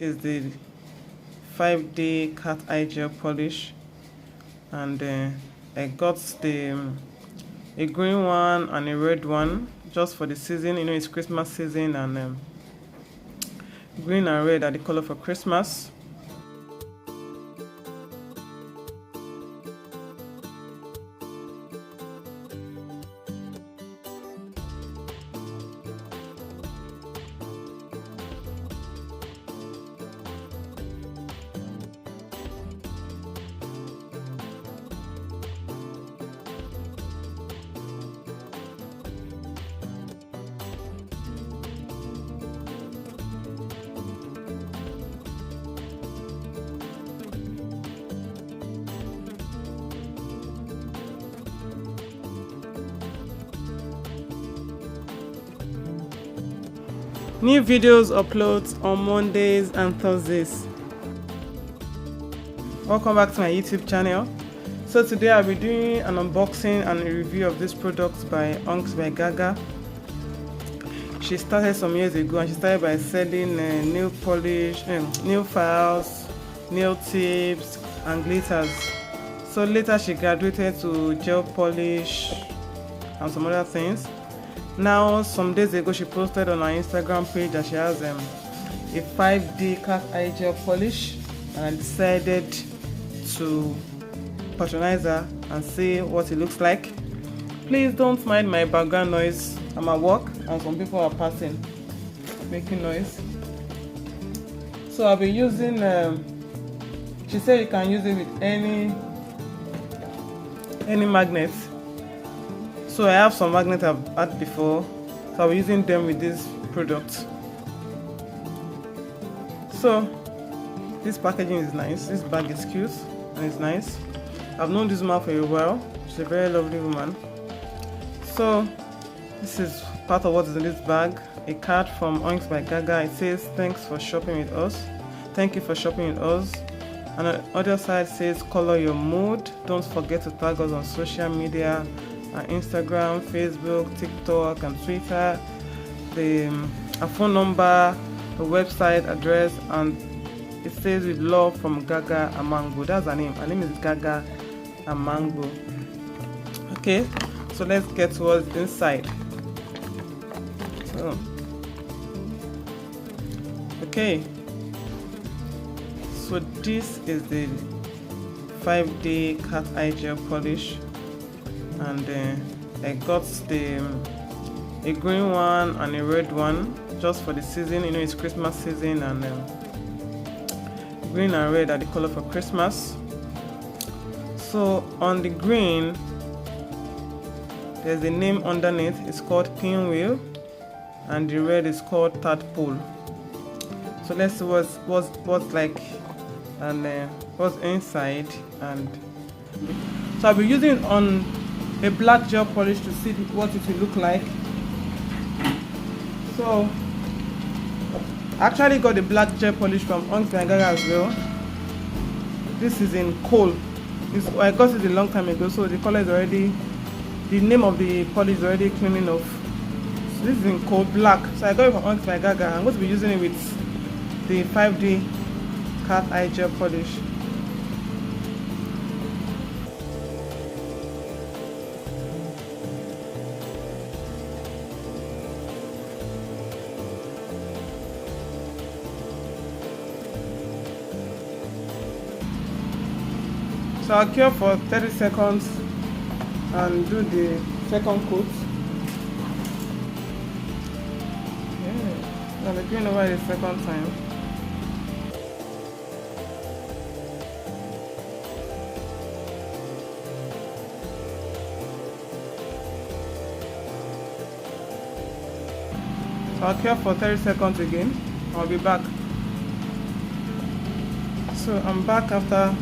is the 5-day cat eye gel polish, and I got a green one and a red one just for the season. You know, it's Christmas season, and green and red are the color for Christmas. New videos uploads on Mondays and Thursdays. Welcome back to my YouTube channel. So today I'll be doing an unboxing and a review of this product by Unks by Gaga. She started some years ago, and she started by selling nail polish, nail files, nail tips and glitters. So later she graduated to gel polish and some other things. Now, some days ago, she posted on her Instagram page that she has a 5-day cat eye gel polish, and I decided to patronize her and see what it looks like. Please don't mind my background noise. I'm at work and some people are passing, making noise. So I'll be using, she said you can use it with any magnet. So I have some magnets I've had before, so I'll be using them with this product. So this packaging is nice. This bag is cute and it's nice. I've known this woman for a while. She's a very lovely woman. So this is part of what is in this bag. A card from Unks by Gaga. It says, "Thanks for shopping with us. Thank you for shopping with us." And on the other side says, "Color your mood. Don't forget to tag us on social media, Instagram, Facebook, TikTok, and Twitter. A phone number, a website address, and it says with love from Gaga Amango." That's her name. Her name is Gaga Amango. Okay, so let's get towards inside. So, okay, so this is the 5-day cat eye gel polish, and I got a green one and a red one just for the season. You know, it's Christmas season, and green and red are the color for Christmas. So on the green, there's a name underneath. It's called Pinwheel, and the red is called Tadpole. So let's see what's like and what's inside. And so I'll be using it on a black gel polish to see what it will look like. So I actually got the black gel polish from Unks by Gaga as well. This is in coal. I got it a long time ago, so the color is already, the name of the polish is already cleaning off. So this is in coal black. So I got it from Unks by Gaga. I'm going to be using it with the 5-day cat eye gel polish. So I'll cure for 30 seconds and do the second coat. Yeah, I'll be going over the second time. So I'll cure for 30 seconds again. I'll be back. So I'm back after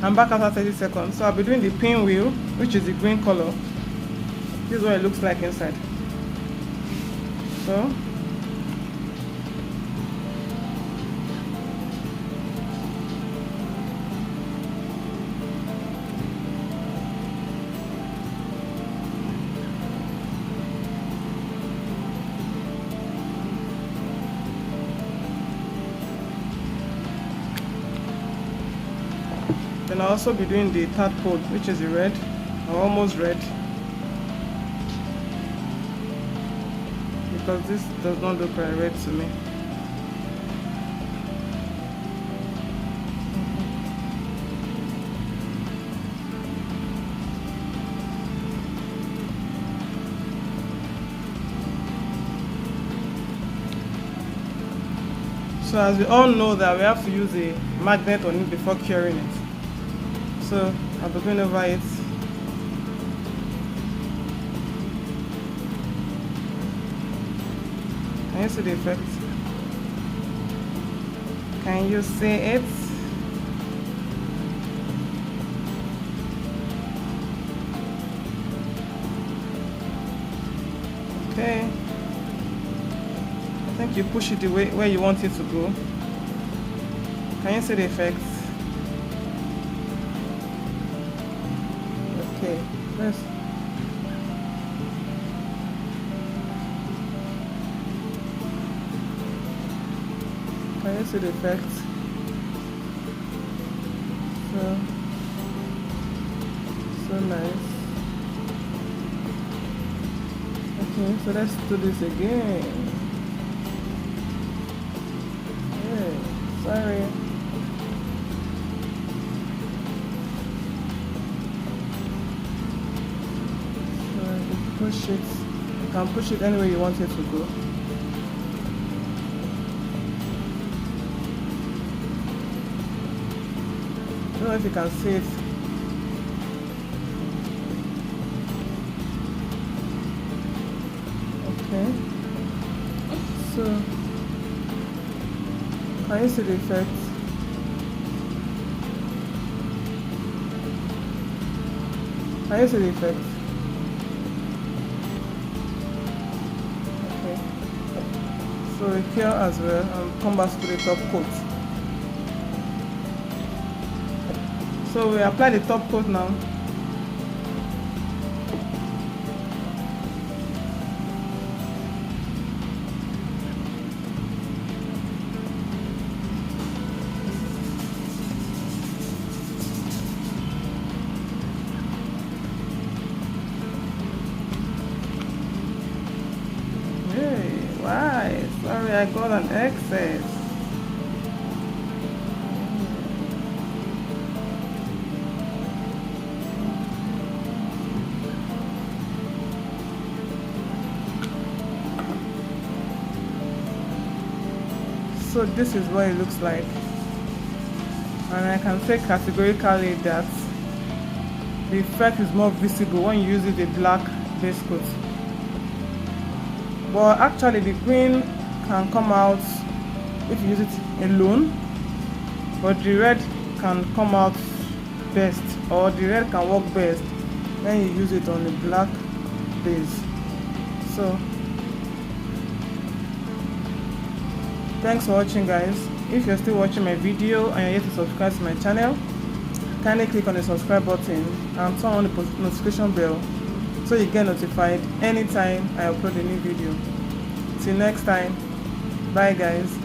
30 seconds. So I'll be doing the pinwheel, which is the green color. This is what it looks like inside. So Then I'll also be doing the third coat, which is the red, or almost red, because this does not look quite red to me. So as we all know that we have to use a magnet on it before curing it. So I'll be going over it. Can you see the effect? Can you see it? Okay. I think you push it the way where you want it to go. Can you see the effects? Okay, let's. Can you see the effects? So nice. Okay, so let's do this again. Sorry. So you push it. You can push it anywhere you want it to go. I don't know if you can see it. Okay. So can you see the effect? Can you see the effect? Okay. So we cure as well and come back to the top coat. So we apply the top coat now. Why? Sorry, I got an excess. So this is what it looks like, and I can say categorically that the effect is more visible when you use it a black base coat. But actually the green can come out if you use it alone, but the red can come out best, or the red can work best when you use it on a black base. So thanks for watching, guys. If you're still watching my video and you're yet to subscribe to my channel, kindly click on the subscribe button and turn on the notification bell so you get notified anytime I upload a new video. Till next time, bye guys.